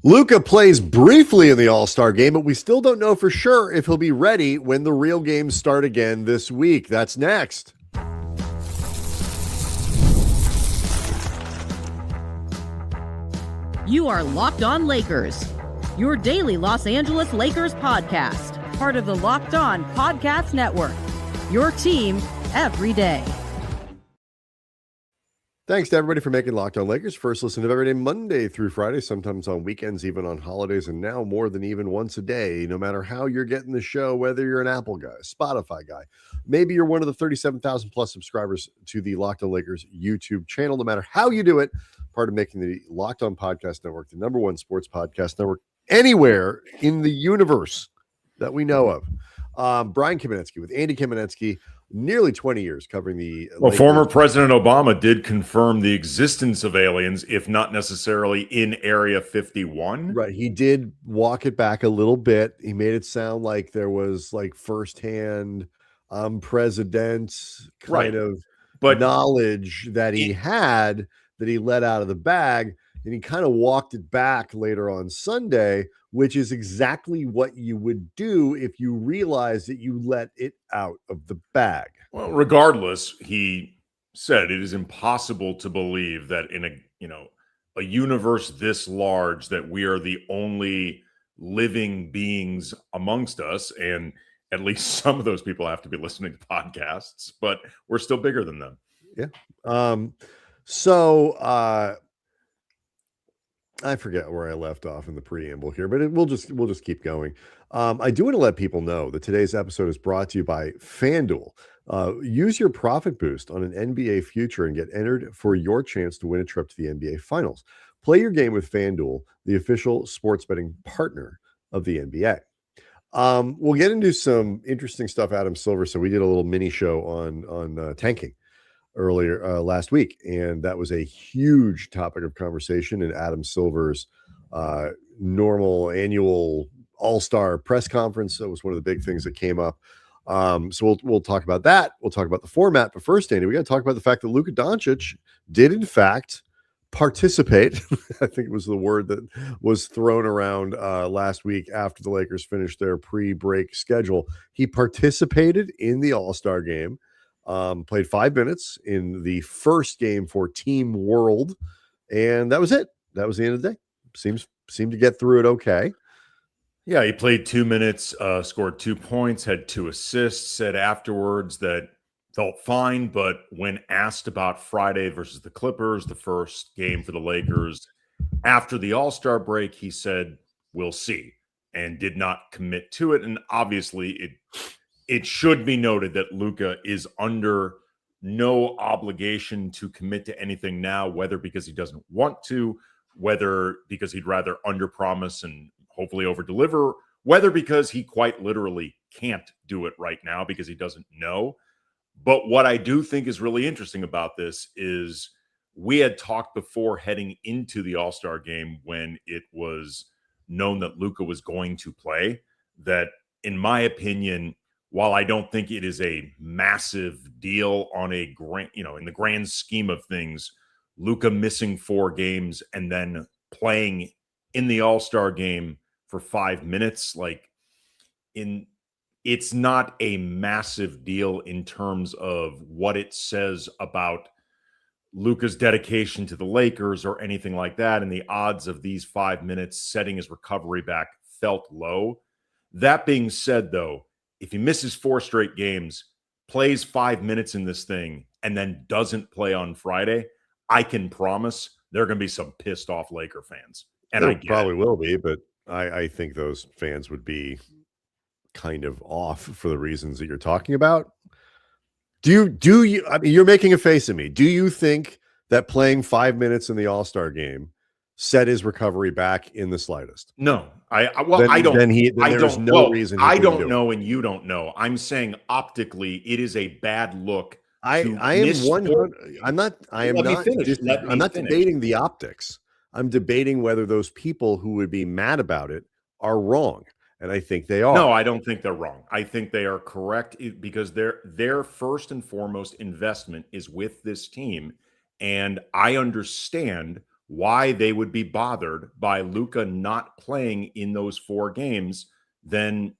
Luka plays briefly in the All-Star game, but we still don't know for sure if he'll be ready when the real games start again this week. That's next. You are Locked On Lakers, your daily Los Angeles Lakers podcast, part of the Locked On Podcast Network, your team every day. Thanks to everybody for making Locked On Lakers first listen of every day, Monday through Friday, sometimes on weekends, even on holidays, and now more than even once a day, no matter how you're getting the show, whether you're an Apple guy, Spotify guy, maybe you're one of the 37,000 plus subscribers to the Locked On Lakers YouTube channel, no matter how you do it, part of making the Locked On Podcast Network the number one sports podcast network anywhere in the universe that we know of. Brian Kamenetsky with Andy Kamenetsky, nearly 20 years covering the Lakers. Former President Obama did confirm the existence of aliens, if not necessarily in Area 51. Right. He did walk it back a little bit. He made it sound like there was like firsthand president kind of knowledge that he had that he let out of the bag. And he kind of walked it back later on Sunday, which is exactly what you would do if you realize that you let it out of the bag. Well, regardless, he said it is impossible to believe that in a universe this large that we are the only living beings amongst us, and at least some of those people have to be listening to podcasts, but we're still bigger than them. Yeah. So I forget where I left off in the preamble here, but we'll just keep going. I do want to let people know that today's episode is brought to you by FanDuel. Use your profit boost on an NBA future and get entered for your chance to win a trip to the NBA Finals. Play your game with FanDuel, the official sports betting partner of the NBA. We'll get into some interesting stuff, Adam Silver. So we did a little mini show on tanking earlier last week, and that was a huge topic of conversation in Adam Silver's normal annual all-star press conference. That was one of the big things that came up. So we'll talk about that. We'll talk about the format, but first, Andy, we got to talk about the fact that Luka Dončić did in fact participate. I think it was the word that was thrown around last week after the Lakers finished their pre-break schedule. He participated in the All-Star game. Played 5 minutes in the first game for Team World, and that was it. That was the end of the day. Seemed to get through it okay. Yeah, he played 2 minutes, scored 2 points, had 2 assists, said afterwards that felt fine, but when asked about Friday versus the Clippers, the first game for the Lakers, after the All-Star break, he said, "We'll see," and did not commit to it. And obviously it should be noted that Luka is under no obligation to commit to anything now, whether because he doesn't want to, whether because he'd rather underpromise and hopefully overdeliver, whether because he quite literally can't do it right now because he doesn't know. But what I do think is really interesting about this is we had talked before heading into the All-Star game when it was known that Luka was going to play, that in my opinion, while I don't think it is a massive deal on a grand, in the grand scheme of things, Luka missing 4 games and then playing in the All-Star game for 5 minutes, it's not a massive deal in terms of what it says about Luka's dedication to the Lakers or anything like that. And the odds of these 5 minutes setting his recovery back felt low. That being said, though, if he misses 4 straight games, plays 5 minutes in this thing, and then doesn't play on Friday, I can promise there are going to be some pissed off Laker fans. And there probably will be, but I think those fans would be kind of off for the reasons that you're talking about. Do you, I mean, you're making a face at me. Do you think that playing 5 minutes in the All-Star game set his recovery back in the slightest? No, I don't. There's no reason. I don't know, and you don't know. I'm saying optically, it is a bad look. I am one. I'm not. I am not. I'm not debating the optics. I'm debating whether those people who would be mad about it are wrong, and I think they are. No, I don't think they're wrong. I think they are correct because their first and foremost investment is with this team, and I understand why they would be bothered by Luka not playing in those 4 games than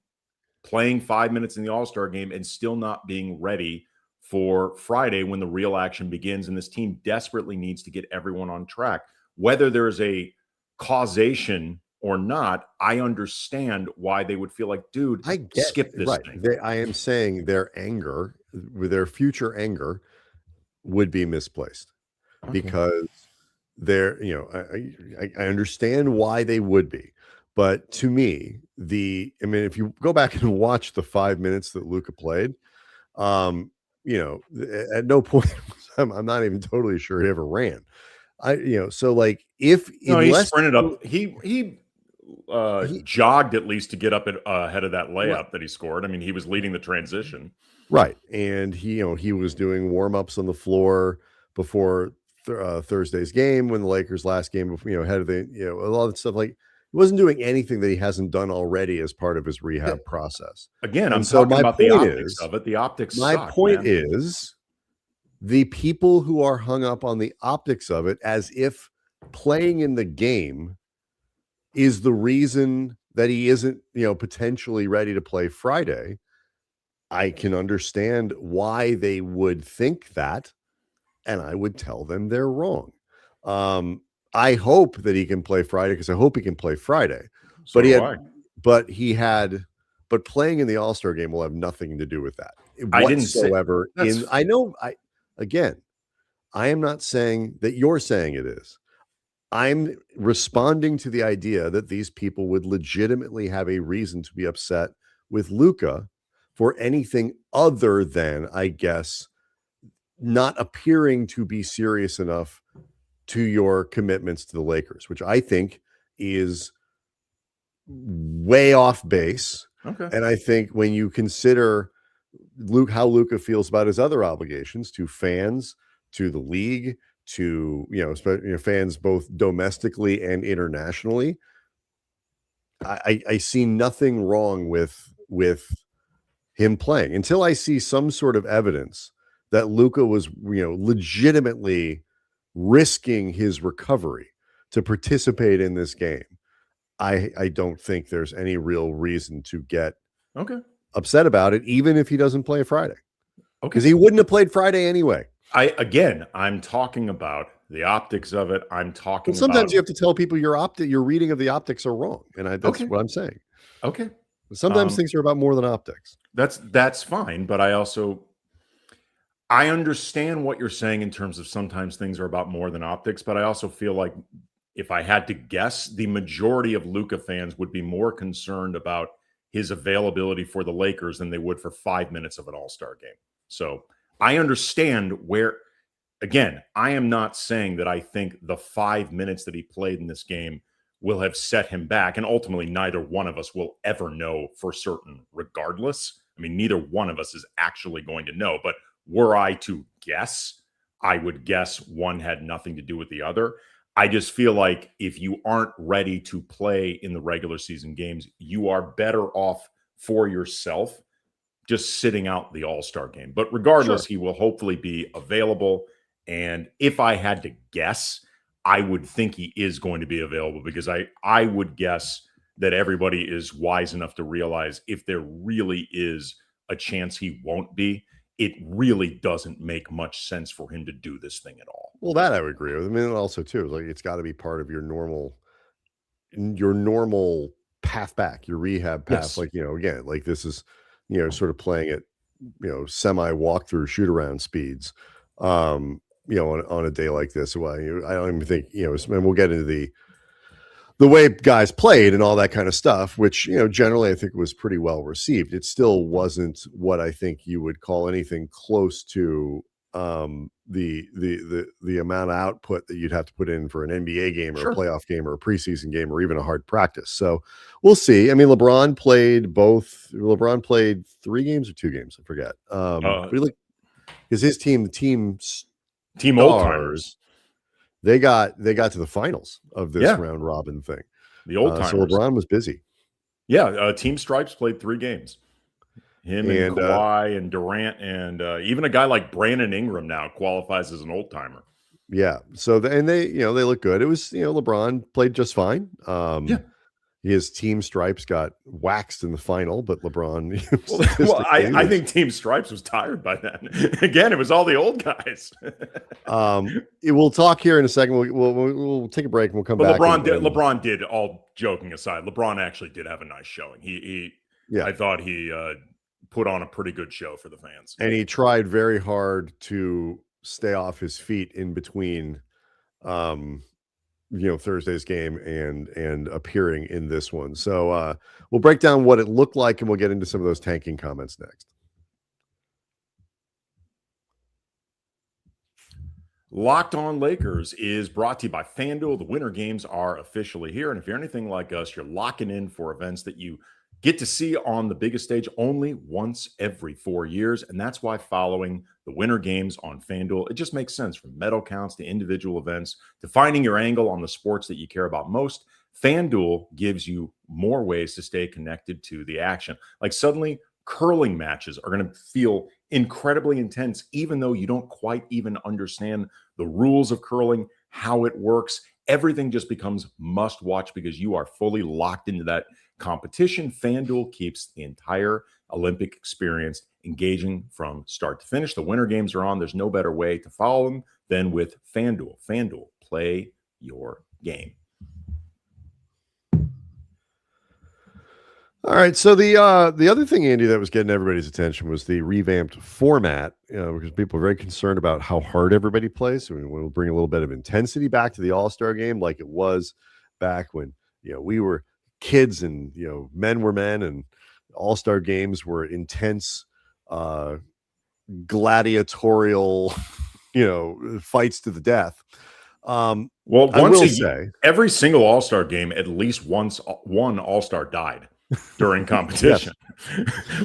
playing 5 minutes in the All-Star game and still not being ready for Friday when the real action begins. And this team desperately needs to get everyone on track. Whether there's a causation or not, I understand why they would feel like, dude, skip this thing. I am saying their anger, their future anger, would be misplaced because they're, I understand why they would be. But to me, if you go back and watch the 5 minutes that Luka played, at no point, I'm not even totally sure he ever ran. So like he sprinted up, he jogged at least to get up ahead of that layup that he scored. I mean, he was leading the transition. Right. And he was doing warm-ups on the floor before Thursday's game, when the Lakers last game, ahead of the, a lot of stuff. Like, he wasn't doing anything that he hasn't done already as part of his rehab process. Again, I'm talking about the optics of it. The optics My suck, point man. is, the people who are hung up on the optics of it, as if playing in the game is the reason that he isn't, potentially ready to play Friday. I can understand why they would think that, and I would tell them they're wrong. I hope that he can play Friday, because I hope he can play Friday. So but playing in the All-Star game will have nothing to do with that whatsoever. I am not saying that you're saying it is. I'm responding to the idea that these people would legitimately have a reason to be upset with Luka for anything other than, I guess, not appearing to be serious enough to your commitments to the Lakers, which I think is way off base. Okay. And I think when you consider how Luka feels about his other obligations to fans, to the league, to fans both domestically and internationally, I see nothing wrong with him playing until I see some sort of evidence that Luka was legitimately risking his recovery to participate in this game. I don't think there's any real reason to get upset about it, even if he doesn't play Friday. Because he wouldn't have played Friday anyway. I'm talking about the optics of it. Sometimes you have to tell people your reading of the optics are wrong, and that's what I'm saying. Okay. Sometimes things are about more than optics. That's fine, but I understand what you're saying in terms of sometimes things are about more than optics, but I also feel like if I had to guess, the majority of Luka fans would be more concerned about his availability for the Lakers than they would for 5 minutes of an All-Star game. So I understand again, I am not saying that I think the 5 minutes that he played in this game will have set him back. And ultimately, neither one of us will ever know for certain regardless. I mean, neither one of us is actually going to know. But were I to guess, I would guess one had nothing to do with the other. I just feel like if you aren't ready to play in the regular season games, you are better off for yourself just sitting out the All-Star game. But regardless, He will hopefully be available. And if I had to guess, I would think he is going to be available, because I would guess that everybody is wise enough to realize if there really is a chance he won't be, it really doesn't make much sense for him to do this thing at all. Well, that I would agree with. I mean, also too, like, it's got to be part of your normal path back, your rehab path. Yes. Like, again, like this is, sort of playing at, semi walkthrough shoot around speeds, on a day like this. Well, I don't even think, and we'll get into the way guys played and all that kind of stuff, which, generally I think was pretty well received. It still wasn't what I think you would call anything close to the amount of output that you'd have to put in for an NBA game or a playoff game or a preseason game or even a hard practice. So we'll see. I mean, LeBron played 3 games or 2 games. I forget. Because his team old timers, they got to the finals of this round robin thing. The old timers. So LeBron was busy. Yeah, Team Stripes played 3 games. Him and Kawhi and Durant and even a guy like Brandon Ingram now qualifies as an old timer. Yeah. So and they look good. It was, LeBron played just fine. Yeah. His team stripes got waxed in the final, but LeBron Well, statistically I think Team Stripes was tired by then. Again, it was all the old guys. We'll talk here in a second. We'll take a break and we'll come But back. LeBron did, all joking aside, LeBron actually did have a nice showing. Yeah. I thought he put on a pretty good show for the fans. And he tried very hard to stay off his feet in between Thursday's game and appearing in this one. So we'll break down what it looked like and we'll get into some of those tanking comments next. Locked On Lakers is brought to you by FanDuel. The winter games are officially here. And if you're anything like us, you're locking in for events that you get to see on the biggest stage only once every 4 years. And that's why following the winter games on FanDuel, it just makes sense, from medal counts to individual events to finding your angle on the sports that you care about most. FanDuel gives you more ways to stay connected to the action. Like suddenly, curling matches are going to feel incredibly intense, even though you don't quite even understand the rules of curling, how it works. Everything just becomes must watch because you are fully locked into that competition. FanDuel keeps the entire Olympic experience engaging from start to finish. The winter games are on. There's no better way to follow them than with FanDuel. FanDuel, play your game. All right. So the other thing, Andy, that was getting everybody's attention was the revamped format, because people are very concerned about how hard everybody plays. So we want to bring a little bit of intensity back to the All-Star game, like it was back when we were kids and men were men, and All-Star games were intense, gladiatorial, fights to the death. Well, every single All-Star game, at least once one All-Star died during competition.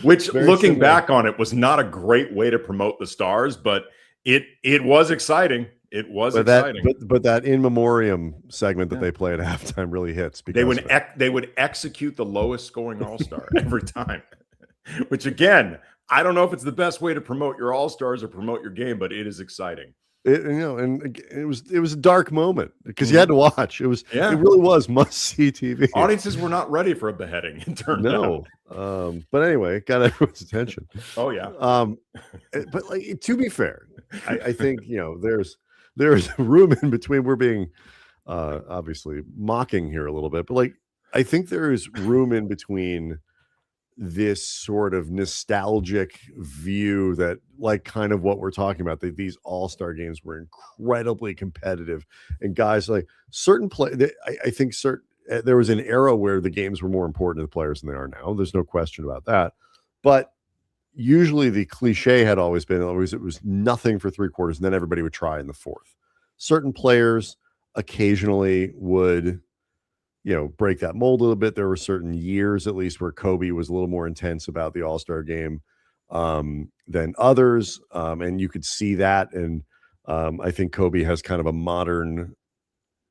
Which, very looking back on it, was not a great way to promote the stars, but it was exciting. It was exciting. But that in memoriam segment that they play at halftime really hits, because they would execute the lowest scoring All-Star every time. Which, again, I don't know if it's the best way to promote your All-Stars or promote your game, but it is exciting. And it was a dark moment because you had to watch. It really was must-see TV. Audiences were not ready for a beheading, it turned out. But anyway, it got everyone's attention. Oh yeah. But to be fair, I think there's room in between. We're being obviously mocking here a little bit, but I think there is room in between this sort of nostalgic view that, kind of what we're talking about, that these All-Star games were incredibly competitive, and guys certain play. I think there was an era where the games were more important to the players than they are now. There's no question about that. But usually the cliche had always been it was nothing for three quarters, and then everybody would try in the fourth. Certain players occasionally would break that mold a little bit. There were certain years, at least, where Kobe was a little more intense about the All-Star game than others. And you could see that. And I think Kobe has kind of a modern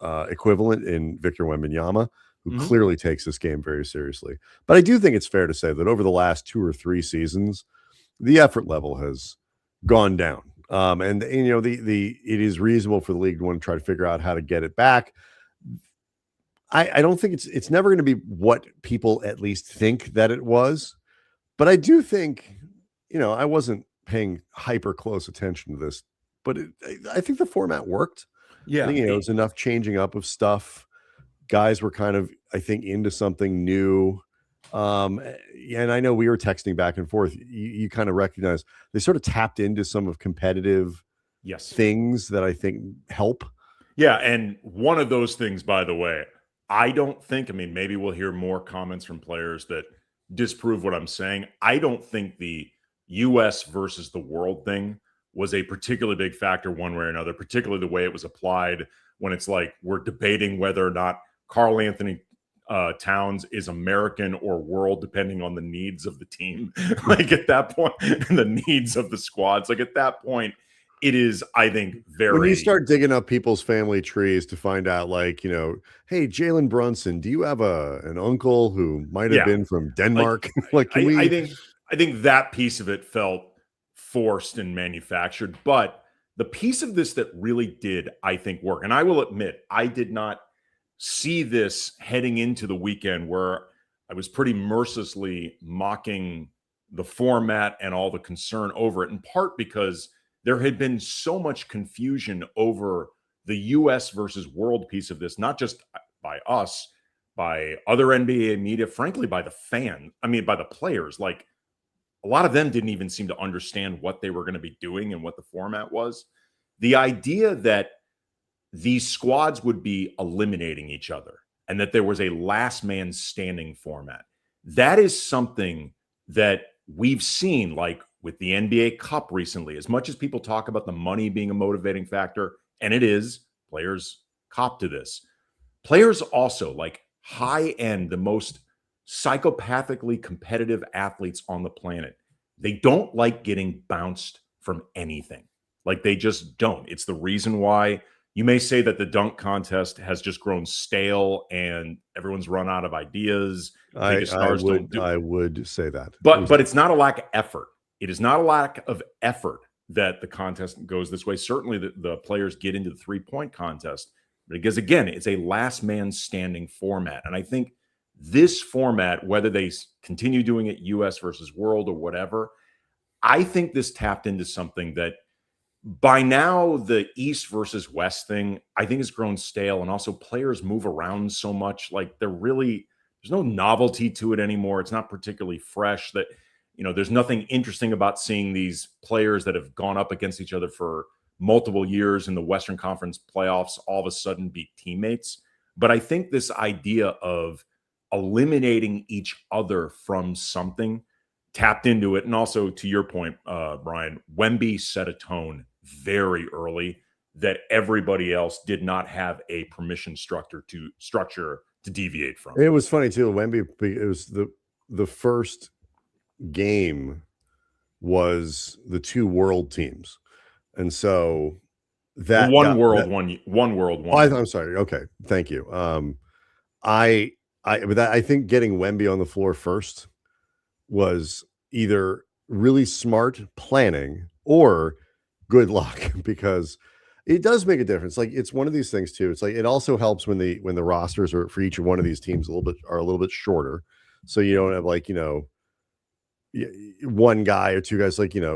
equivalent in Victor Wembanyama, who clearly takes this game very seriously. But I do think it's fair to say that over the last 2 or 3 seasons, the effort level has gone down. And it is reasonable for the league to want to try to figure out how to get it back. I don't think it's never going to be what people at least think that it was, but I do think, I wasn't paying hyper close attention to this, but I think the format worked. Yeah. I think, it was enough changing up of stuff. Guys were kind of, I think, into something new. And I know we were texting back and forth. You kind of recognize they sort of tapped into some of competitive things that I think help. Yeah. And one of those things, by the way, I don't think, maybe we'll hear more comments from players that disprove what I'm saying. I don't think the US versus the world thing was a particularly big factor one way or another, particularly the way it was applied when it's like we're debating whether or not Karl Anthony Towns is American or world, depending on the needs of the team. At that point, and the needs of the squads. At that point, it is, I think, very... When you start digging up people's family trees to find out, hey, Jalen Brunson, do you have an uncle who might have been from Denmark? I think that piece of it felt forced and manufactured, but the piece of this that really did, I think, work, and I will admit, I did not see this heading into the weekend where I was pretty mercilessly mocking the format and all the concern over it, in part because there had been so much confusion over the US versus world piece of this, not just by us, by other NBA media, frankly, by the by the players. Like, a lot of them didn't even seem to understand what they were going to be doing and what the format was. The idea that these squads would be eliminating each other and that there was a last man standing format, that is something that we've seen, like with the NBA Cup recently. As much as people talk about the money being a motivating factor, and it is, players cop to this. Players also, like high end, the most psychopathically competitive athletes on the planet, they don't like getting bounced from anything. Like, they just don't. It's the reason why you may say that the dunk contest has just grown stale and everyone's run out of ideas. I would say that. But it's not a lack of effort. It is not a lack of effort that the contest goes this way. Certainly the players get into the 3-point contest, because again, it's a last man standing format. And I think this format, whether they continue doing it US versus world or whatever, I think this tapped into something that by now the East versus West thing, I think, has grown stale. And also, players move around so much. Like, there's no novelty to it anymore. It's not particularly fresh. That, there's nothing interesting about seeing these players that have gone up against each other for multiple years in the Western Conference playoffs all of a sudden be teammates. But I think this idea of eliminating each other from something tapped into it. And also, to your point, Brian, Wemby set a tone very early that everybody else did not have a permission structure to deviate from. It was funny too. Wemby, it was the first game was the two world teams, and so that one world. I'm sorry. Okay, thank you. I think getting Wemby on the floor first was either really smart planning or good luck, because it does make a difference. Like, it's one of these things too. It's like, it also helps when the rosters are for each one of these teams a little bit shorter, so you don't have, like, one guy or two guys. Like, there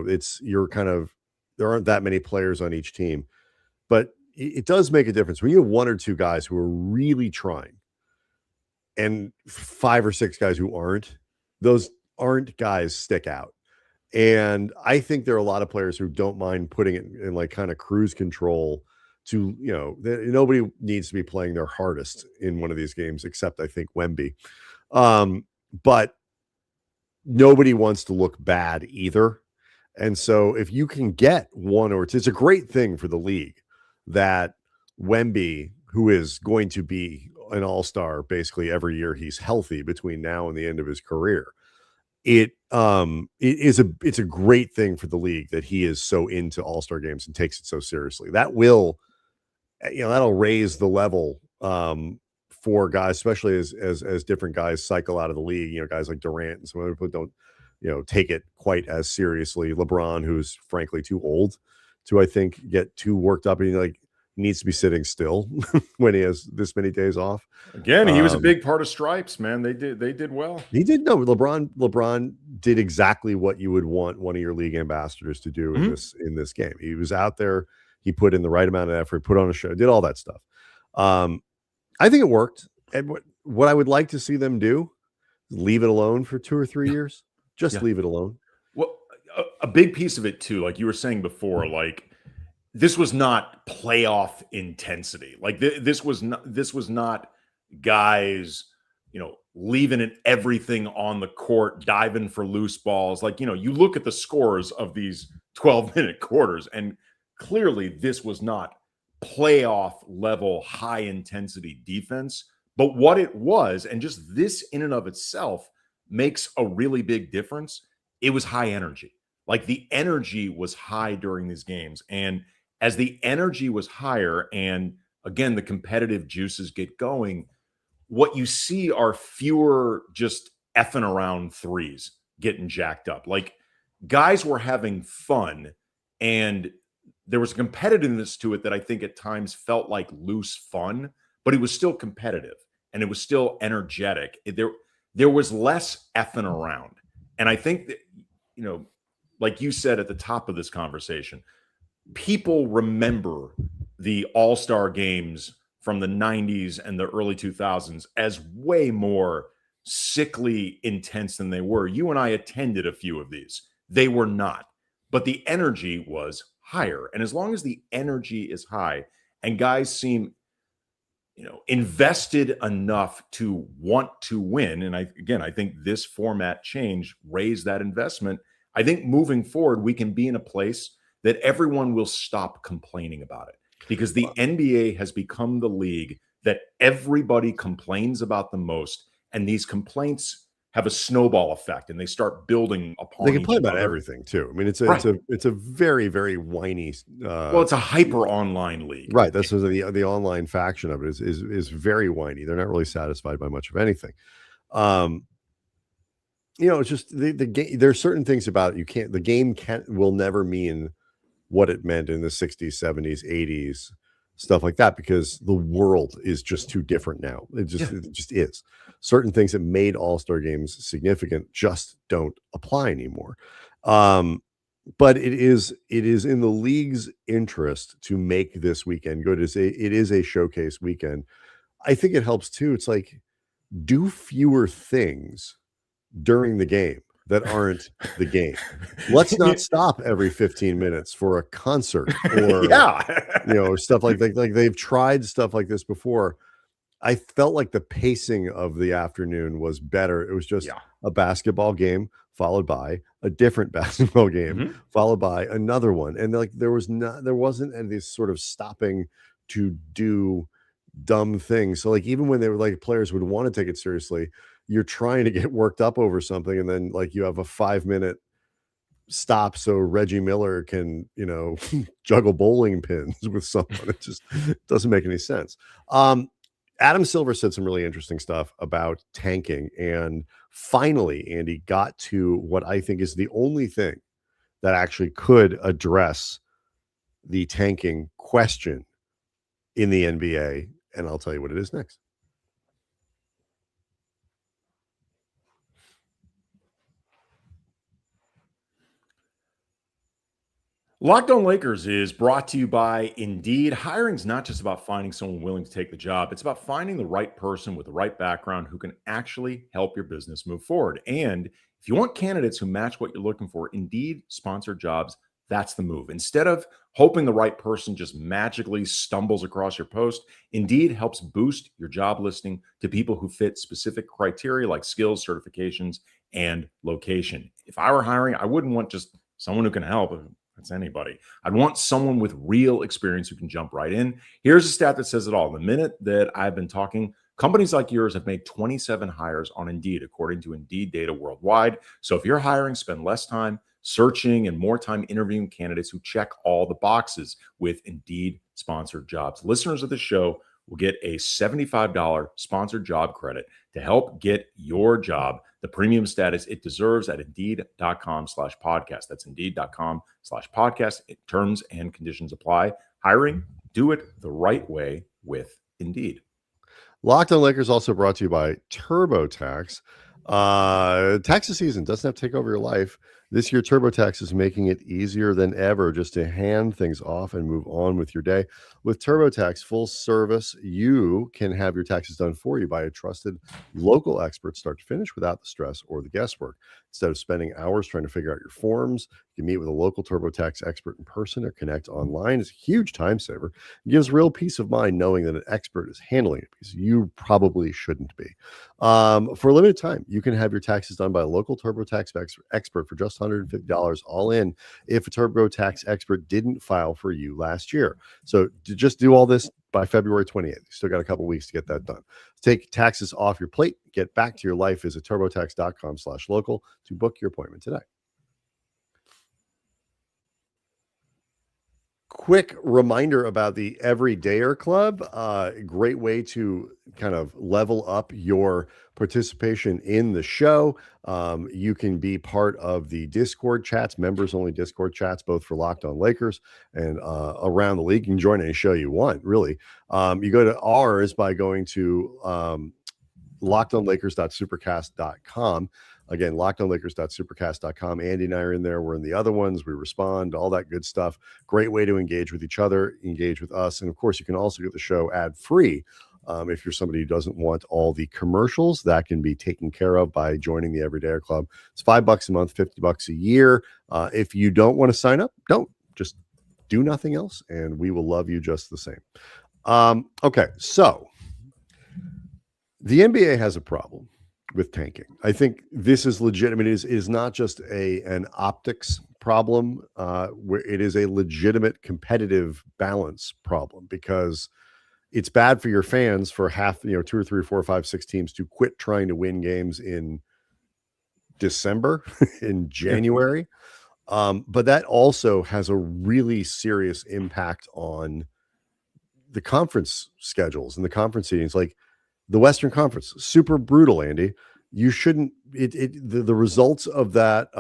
aren't that many players on each team, but it does make a difference when you have one or two guys who are really trying and 5 or 6 guys who aren't. Those aren't guys stick out. And I think there are a lot of players who don't mind putting it in like kind of cruise control to, nobody needs to be playing their hardest in one of these games, except I think Wemby. But nobody wants to look bad either. And so if you can get one or two, it's a great thing for the league that Wemby, who is going to be an all-star basically every year he's healthy between now and the end of his career, it's a great thing for the league that he is so into all-star games and takes it so seriously. That will, that'll raise the level for guys, especially as different guys cycle out of the league. Guys like Durant and some other people don't take it quite as seriously. LeBron, who's frankly too old to, I think, get too worked up, and needs to be sitting still when he has this many days off. Again, he was a big part of Stripes, man. They did well. He did. No, LeBron did exactly what you would want one of your league ambassadors to do in this game. He was out there. He put in the right amount of effort, put on a show, did all that stuff. I think it worked. And what I would like to see them do is leave it alone for 2 or 3 years. Just leave it alone. Well, a big piece of it too, like you were saying before, like, this was not playoff intensity. Like, this was not guys, leaving everything on the court, diving for loose balls. Like, you look at the scores of these 12-minute quarters, and clearly this was not playoff level high intensity defense. But what it was, and just this in and of itself makes a really big difference, it was high energy. Like, the energy was high during these games. And as the energy was higher, and again, the competitive juices get going, what you see are fewer just effing around threes getting jacked up. Like, guys were having fun, and there was competitiveness to it that I think at times felt like loose fun, but it was still competitive and it was still energetic. There was less effing around. And I think that, like you said at the top of this conversation, people remember the All-Star games from the 90s and the early 2000s as way more sickly intense than they were. You and I attended a few of these. They were not, but the energy was higher. And as long as the energy is high and guys seem, invested enough to want to win, and I think this format change raised that investment. I think moving forward, we can be in a place that everyone will stop complaining about it, because the NBA has become the league that everybody complains about the most. And these complaints have a snowball effect and they start building upon. They complain about everything too. I mean, it's a very, very whiny. It's a hyper online league, right? That's the online faction of it is very whiny. They're not really satisfied by much of anything. It's just the game. There's certain things about it the game will never mean what it meant in the 60s, 70s, 80s, stuff like that, because the world is just too different now. It just is. Certain things that made All-Star games significant just don't apply anymore. But it is in the league's interest to make this weekend good. It is a showcase weekend. I think it helps too. It's like, do fewer things during the game that aren't the game. Let's not stop every 15 minutes for a concert or stuff like they've tried stuff like this before. I felt like the pacing of the afternoon was better. It was just a basketball game followed by a different basketball game, followed by another one. And there wasn't any sort of stopping to do dumb things. So even when they were players would want to take it seriously, you're trying to get worked up over something, and then you have a 5-minute stop so Reggie Miller can juggle bowling pins with someone. It just doesn't make any sense. Adam Silver said some really interesting stuff about tanking, and finally Andy got to what I think is the only thing that actually could address the tanking question in the NBA, and I'll tell you what it is next. Locked On Lakers is brought to you by Indeed. Hiring is not just about finding someone willing to take the job. It's about finding the right person with the right background who can actually help your business move forward. And if you want candidates who match what you're looking for, Indeed sponsored jobs, that's the move. Instead of hoping the right person just magically stumbles across your post, Indeed helps boost your job listing to people who fit specific criteria like skills, certifications, and location. If I were hiring, I wouldn't want just someone who can help. That's anybody. I'd want someone with real experience who can jump right in. Here's a stat that says it all. The minute that I've been talking, companies like yours have made 27 hires on Indeed, according to Indeed data worldwide. So if you're hiring, spend less time searching and more time interviewing candidates who check all the boxes with Indeed sponsored jobs. Listeners of the show will get a $75 sponsored job credit to help get your job the premium status it deserves at Indeed.com/podcast. That's Indeed.com/podcast. Terms and conditions apply. Hiring, do it the right way with Indeed. Locked On Lakers also brought to you by TurboTax. Taxes season doesn't have to take over your life. This year, TurboTax is making it easier than ever just to hand things off and move on with your day. With TurboTax full service, you can have your taxes done for you by a trusted local expert start to finish without the stress or the guesswork. Instead of spending hours trying to figure out your forms, you can meet with a local TurboTax expert in person or connect online. It's a huge time saver. It gives real peace of mind knowing that an expert is handling it, because you probably shouldn't be. For a limited time, you can have your taxes done by a local TurboTax expert for just $150 all in if a TurboTax expert didn't file for you last year. So to just do all this by February 28th. You still got a couple weeks to get that done. Take taxes off your plate. Get back to your life. Visit TurboTax.com/local to book your appointment today. quick reminder about the Everydayer Club. Great way to kind of level up your participation in the show. You can be part of the Discord chats, members only Discord chats, both for Locked On Lakers and around the league. You can join any show you want, really. You go to ours by going to lockedonlakers.supercast.com. Again, lockedonlakers.supercast.com. Andy and I are in there. We're in the other ones. We respond, all that good stuff. Great way to engage with each other, engage with us. And of course, you can also get the show ad free. If you're somebody who doesn't want all the commercials, that can be taken care of by joining the Everydayer Club. It's $5 a month, $50 a year. If you don't want to sign up, don't. Just do nothing else, and we will love you just the same. Okay, so the NBA has a problem with tanking. I think this is legitimate. It is not just an optics problem, where it is a legitimate competitive balance problem, because it's bad for your fans for 2 or 3 or 4 or 5, 6 teams to quit trying to win games in December, in January. But that also has a really serious impact on the conference schedules and the conference seedings. Like, the Western Conference, super brutal, Andy. You shouldn't, the results of that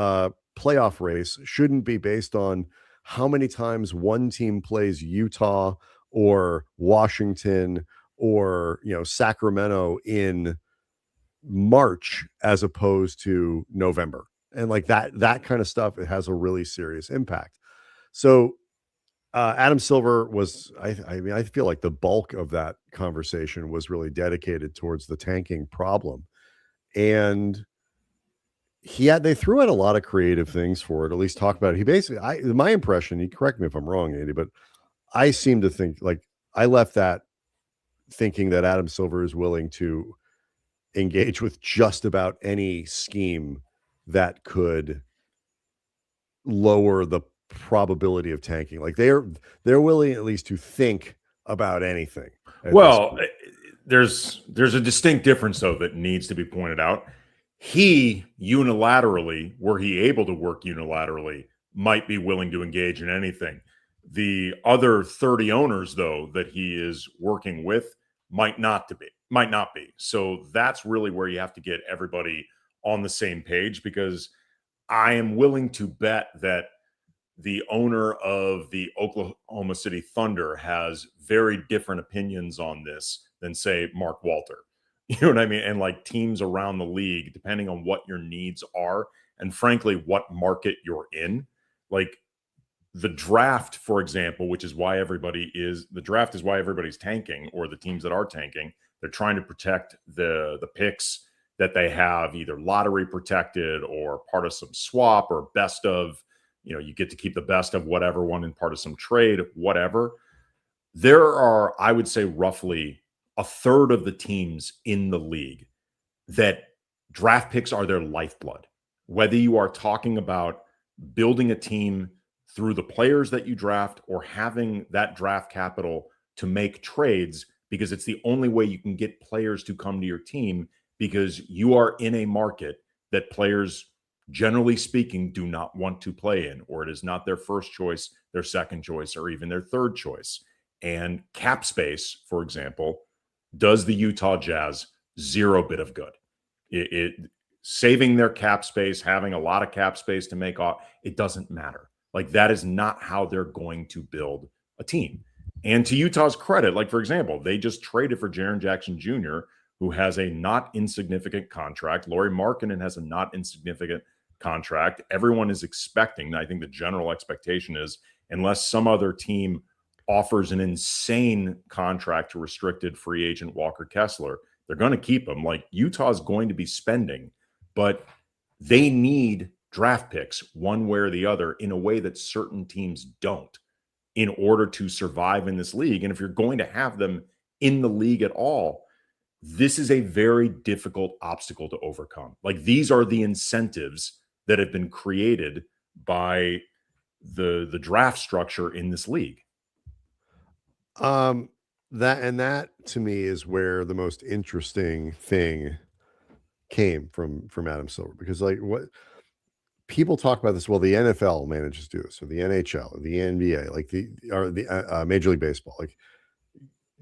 playoff race shouldn't be based on how many times one team plays Utah or Washington or, Sacramento in March as opposed to November. And like that kind of stuff, it has a really serious impact. So Adam Silver was, I mean, I feel like the bulk of that conversation was really dedicated towards the tanking problem. And they threw out a lot of creative things for it, at least talk about it. He basically, my impression, you correct me if I'm wrong, Andy, but I seem to think, like, I left that thinking that Adam Silver is willing to engage with just about any scheme that could lower the probability of tanking. Like, they're willing at least to think about anything. Well, there's a distinct difference, though, that needs to be pointed out. He unilaterally, were he able to work unilaterally, might be willing to engage in anything. The other 30 owners, though, that he is working with might not be. So that's really where you have to get everybody on the same page, because I am willing to bet that the owner of the Oklahoma City Thunder has very different opinions on this than, say, Mark Walter. You know what I mean? And like, teams around the league, depending on what your needs are and frankly what market you're in. Like, the draft, for example, which is why everybody's tanking, or the teams that are tanking, they're trying to protect the picks that they have, either lottery protected or part of some swap or best of, you get to keep the best of whatever one in part of some trade, whatever. There are, I would say, roughly a third of the teams in the league that draft picks are their lifeblood. Whether you are talking about building a team through the players that you draft, or having that draft capital to make trades, because it's the only way you can get players to come to your team, because you are in a market that players, generally speaking, do not want to play in, or it is not their first choice, their second choice, or even their third choice. And cap space, for example, does the Utah Jazz zero bit of good. It saving their cap space, having a lot of cap space to make off, it doesn't matter. Like, that is not how they're going to build a team. And to Utah's credit, like, for example, they just traded for Jaren Jackson Jr., who has a not insignificant contract. Lauri Markkanen has a not insignificant contract. Everyone is expecting, I think the general expectation is, unless some other team offers an insane contract to restricted free agent Walker Kessler, they're going to keep him. Like, Utah's going to be spending, but they need draft picks one way or the other in a way that certain teams don't, in order to survive in this league. And if you're going to have them in the league at all, this is a very difficult obstacle to overcome. Like, these are the incentives that have been created by the draft structure in this league. That to me is where the most interesting thing came from Adam Silver, because, like, what people talk about this. Well, the NFL manages to do this, or the NHL, or the NBA, like the Major League Baseball. Like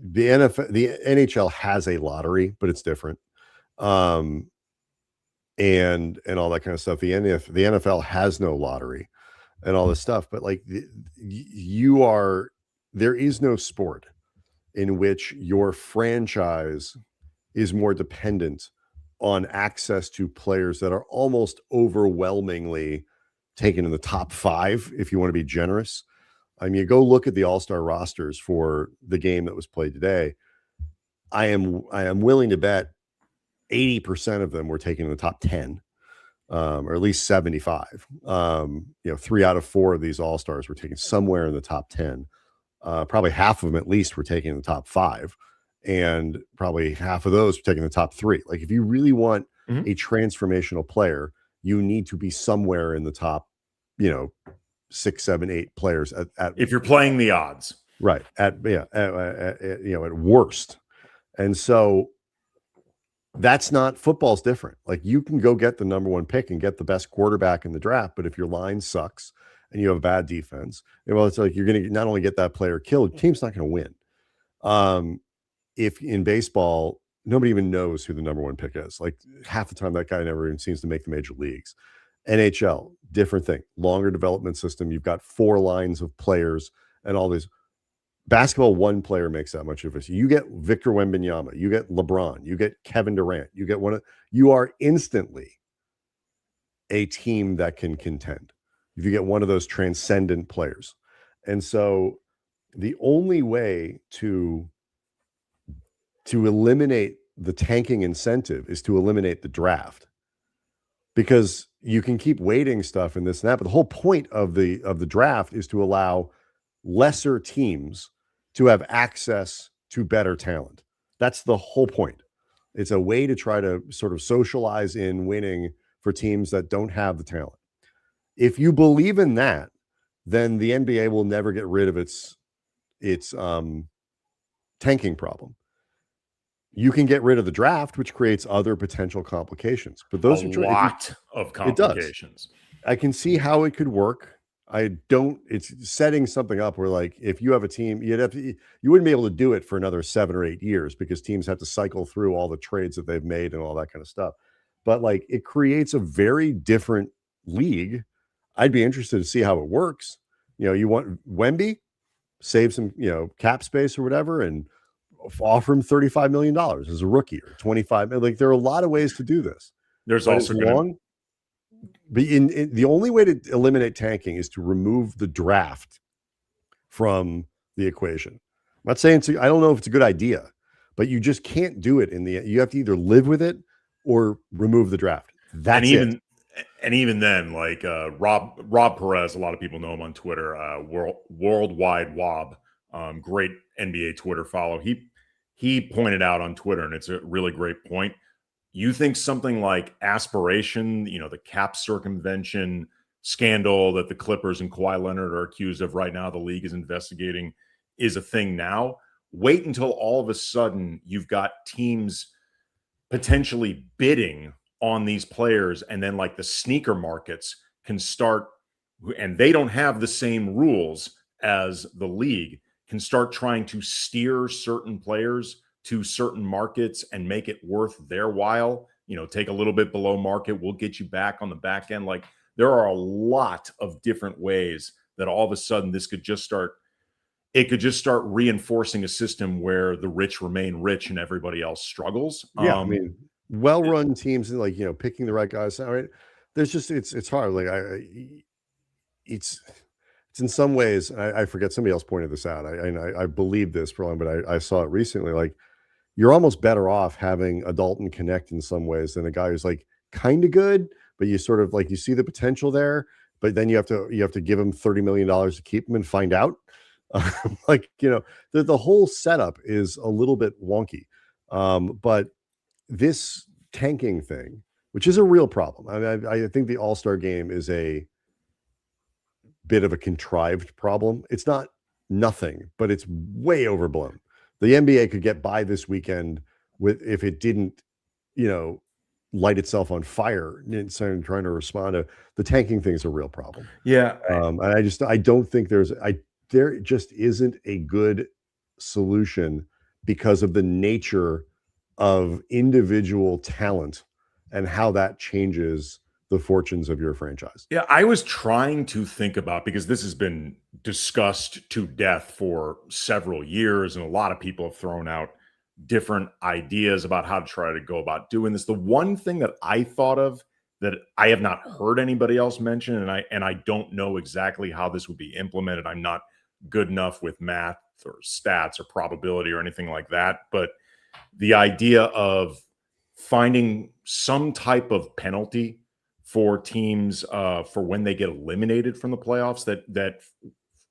the NFL, the NHL has a lottery, but it's different. And all that kind of stuff. The NFL has no lottery and all this stuff. But like there is no sport in which your franchise is more dependent on access to players that are almost overwhelmingly taken in the top 5, if you want to be generous. I mean, you go look at the all-star rosters for the game that was played today. I am willing to bet 80% of them were taken in the top 10, or at least 75. 3 out of 4 of these all-stars were taken somewhere in the top 10. Probably half of them at least were taken in the top 5. And probably half of those were taken in the top 3. Like if you really want a transformational player, you need to be somewhere in the top, 6, 7, 8 players at if you're playing the odds. Right. At worst. And so that's not, football's different. Like you can go get the number 1 pick and get the best quarterback in the draft, but if your line sucks and you have a bad defense, well, it's like you're going to not only get that player killed, team's not going to win. If in baseball, nobody even knows who the number 1 pick is. Like half the time that guy never even seems to make the major leagues. NHL, different thing. Longer development system. You've got 4 lines of players and all this. Basketball, 1 player makes that much of it. You get Victor Wembanyama, you get LeBron, you get Kevin Durant, you are instantly a team that can contend if you get one of those transcendent players. And so the only way to eliminate the tanking incentive is to eliminate the draft, because you can keep waiting stuff and this and that. But the whole point of the draft is to allow lesser teams to have access to better talent. That's the whole point. It's a way to try to sort of socialize in winning for teams that don't have the talent. If you believe in that, then the NBA will never get rid of its tanking problem. You can get rid of the draft, which creates other potential complications. But those a lot of complications. I can see how it could work. It's setting something up where, like, if you have a team, you wouldn't be able to do it for another 7 or 8 years because teams have to cycle through all the trades that they've made and all that kind of stuff. But like, it creates a very different league. I'd be interested to see how it works. You want Wemby, save some, cap space or whatever, and offer him $35 million as a rookie, or 25. Like, there are a lot of ways to do this. There's but also but the only way to eliminate tanking is to remove the draft from the equation. I'm not saying I don't know if it's a good idea, but you just can't do it you have to either live with it or remove the draft. That's it. And even then, like Rob Perez, a lot of people know him on Twitter, Worldwide Wob, great NBA Twitter follow. He pointed out on Twitter, and it's a really great point. You think something like aspiration, the cap circumvention scandal that the Clippers and Kawhi Leonard are accused of right now, the league is investigating, is a thing now. Wait until all of a sudden you've got teams potentially bidding on these players, and then like the sneaker markets can start, and they don't have the same rules as the league, can start trying to steer certain players to certain markets and make it worth their while. Take a little bit below market, we'll get you back on the back end. Like, there are a lot of different ways that all of a sudden this could just start reinforcing a system where the rich remain rich and everybody else struggles. Yeah, I mean, well-run teams, like, picking the right guys. All right, there's just it's hard. Like, it's in some ways, I forget, somebody else pointed this out. I believe this probably, but I saw it recently. Like, you're almost better off having a Dalton Connect in some ways than a guy who's like kind of good, but you sort of like, you see the potential there, but then you have to give him $30 million to keep him and find out. The whole setup is a little bit wonky. But this tanking thing, which is a real problem. I think the All-Star game is a bit of a contrived problem. It's not nothing, but it's way overblown. The NBA could get by this weekend if it didn't, light itself on fire and trying to respond to the tanking thing is a real problem. Yeah. And I don't think there just isn't a good solution because of the nature of individual talent and how that changes the fortunes of your franchise. Yeah, I was trying to think about, because this has been discussed to death for several years, and a lot of people have thrown out different ideas about how to try to go about doing this. The one thing that I thought of that I have not heard anybody else mention, and I don't know exactly how this would be implemented. I'm not good enough with math or stats or probability or anything like that, but the idea of finding some type of penalty for teams for when they get eliminated from the playoffs that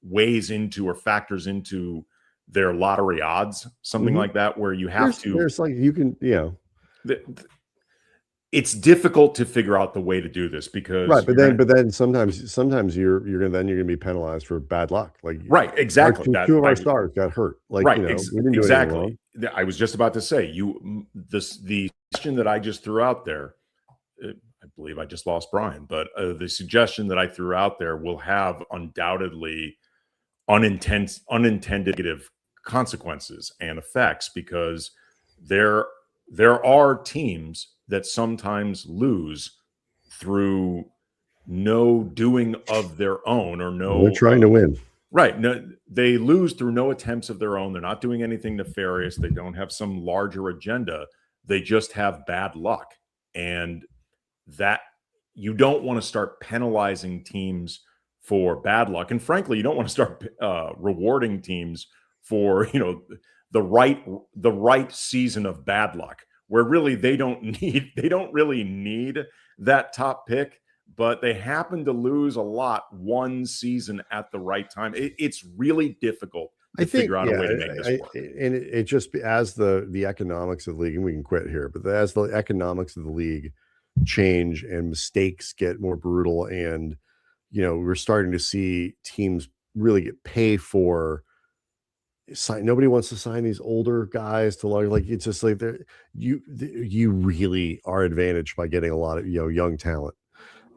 weighs into or factors into their lottery odds, something like that, where you have there's like, you can, it's difficult to figure out the way to do this because right, but then sometimes you're gonna be penalized for bad luck, like right, exactly. Two of our stars got hurt, like, right, we didn't do exactly. anything wrong. I was just about to say, the question that I just threw out there, I believe I just lost Brian, but the suggestion that I threw out there will have undoubtedly unintended negative consequences and effects, because there are teams that sometimes lose through no doing of their own, or no, they're trying to win. Right. No, they lose through no attempts of their own. They're not doing anything nefarious. They don't have some larger agenda. They just have bad luck. And that, you don't want to start penalizing teams for bad luck. And frankly, you don't want to start rewarding teams for, the right season of bad luck, where really they don't really need that top pick, but they happen to lose a lot one season at the right time. It's really difficult to figure out a way to make this work. And it just, as the economics of the league, and we can quit here, but as the economics of the league change and mistakes get more brutal, and we're starting to see teams really get paid for nobody wants to sign these older guys to like, it's just like you really are advantaged by getting a lot of young talent.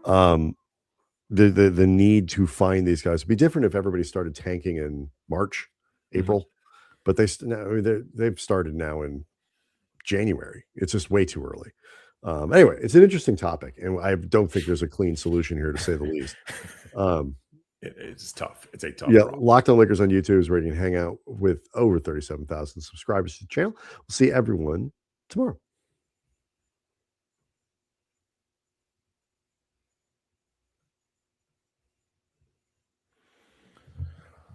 The need to find these guys would be different if everybody started tanking in March, April, but they've started now in January. It's just way too early. Anyway, it's an interesting topic, and I don't think there's a clean solution here, to say the least. It's tough. It's a tough problem. Locked On Lakers on YouTube is where you can hang out with over 37,000 subscribers to the channel. We'll see everyone tomorrow.